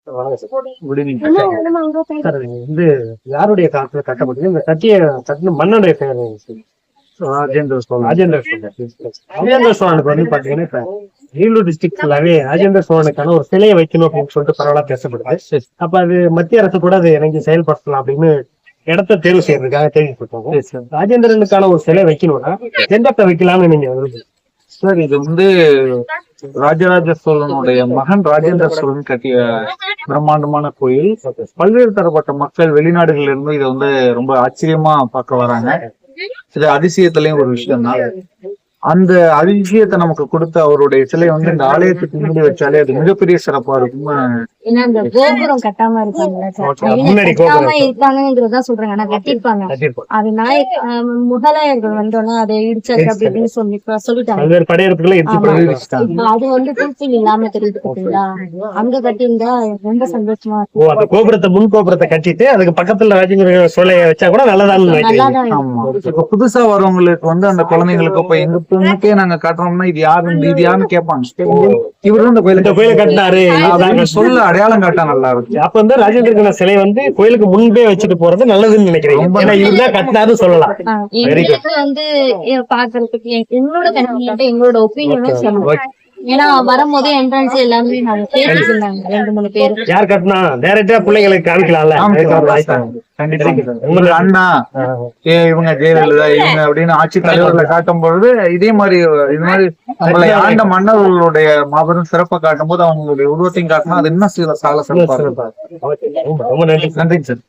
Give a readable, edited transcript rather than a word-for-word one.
Good evening sir. இது யாருடைய காலத்துல கட்டப்பட்டது? இந்த கட்டின மன்னனுடைய பெயர் ராஜேந்திர சோழன். ராஜேந்திர சோழனுக்கு வந்து பாத்தீங்கன்னா இப்ப ஈரோடு டிஸ்ட்ரிக்ட் ஃபுல்லாவே ராஜேந்திர சோழனுக்கான ஒரு சிலையை வைக்கணும் அப்படின்னு சொல்லிட்டு பரவலா பேசப்படுது. அப்ப அது மத்திய அரசு கூட அதை இறங்கி செயல்படுத்தலாம் அப்படின்னு இடத்த தேர்வு செய்யறதுக்காக தேவைப்பட்டோம். ராஜேந்திரனுக்கான ஒரு சிலை வைக்கணும்னா எந்த வைக்கலாம்னு நீங்க சார்? இது வந்து ராஜராஜ சோழனுடைய மகன் ராஜேந்திர சோழன் கட்டிய பிரம்மாண்டமான கோயில். பல்வேறு தரப்பட்ட மக்கள் வெளிநாடுகள்ல இருந்து இதை வந்து ரொம்ப ஆச்சரியமா பார்க்க வராங்க. இது அதிசயத்திலயும் ஒரு விஷயம் தான். அந்த அதிசயத்தை நமக்கு கொடுத்த அவருடைய சிலை வந்து இந்த ஆலயத்துக்கு முன்னாடி வச்சாலே அது மிகப்பெரிய சிறப்பா இருக்கும். கோபுரம் கட்டாம இருக்காங்கிறதான் சொல்றாங்க. ஆனா கட்டிருப்பாங்க. அது முகலாயர்கள் வந்தோன்னா அதை இடிச்சாரு அப்படின்னு சொல்லிட்டாங்க. அது வந்து ஃபுல்ஃபில் இல்லாம தெரியுது பாத்தீங்களா? அங்க கட்டியிருந்தா ரொம்ப சந்தோஷமா இருக்கும். அந்த கோபுரத்தை முன் கோபுரத்தை கட்டிட்டு அதுக்கு பக்கத்துல ராஜேந்திர சோழையை வச்சா கூட நல்லாதான். ஆமா, இப்ப புதுசா வரவங்களுக்கு வந்து அந்த குழந்தைங்களுக்கு இப்ப எங்க பொண்ணுக்கே நாங்க காட்டுறோம்னா இது யாருன்னு கேட்பாங்க. இவரு இந்த கோயிலை கட்டினாரு சொல்ல அடையாளம் காட்டா நல்லா இருக்கு. அப்ப வந்து ராஜேந்திர சிலை வந்து கோயிலுக்கு முன்பே வச்சுட்டு போறது நல்லதுன்னு நினைக்கிறேன். இவர்தான் கட்டினாரு சொல்லலாம். வந்து பாக்குறதுக்கு எங்களோட ஒப்பீனியனும் சொல்லலாம். ஏன்னா வரும்போது என்ட்ரன்ஸ் எல்லாமே இருந்தாங்க 2-3 பேர். யார் கட்டினா டைரக்டா பிள்ளைங்களுக்கு காமிக்கலாம்ல. உங்களுக்கு அண்ணா இவங்க ஜெயலலிதா இவங்க அப்படின்னு ஆட்சி தலைவர்களை காட்டும் பொழுது இதே மாதிரி இது மாதிரி நம்மளை ஆண்ட மன்னர்களுடைய மாபெரும் சிறப்பை காட்டும் போது அவங்களுடைய உருவத்தையும் காட்டினா அது இன்னும் சால சிறப்பா இருக்கும். ரொம்ப நன்றி சார்.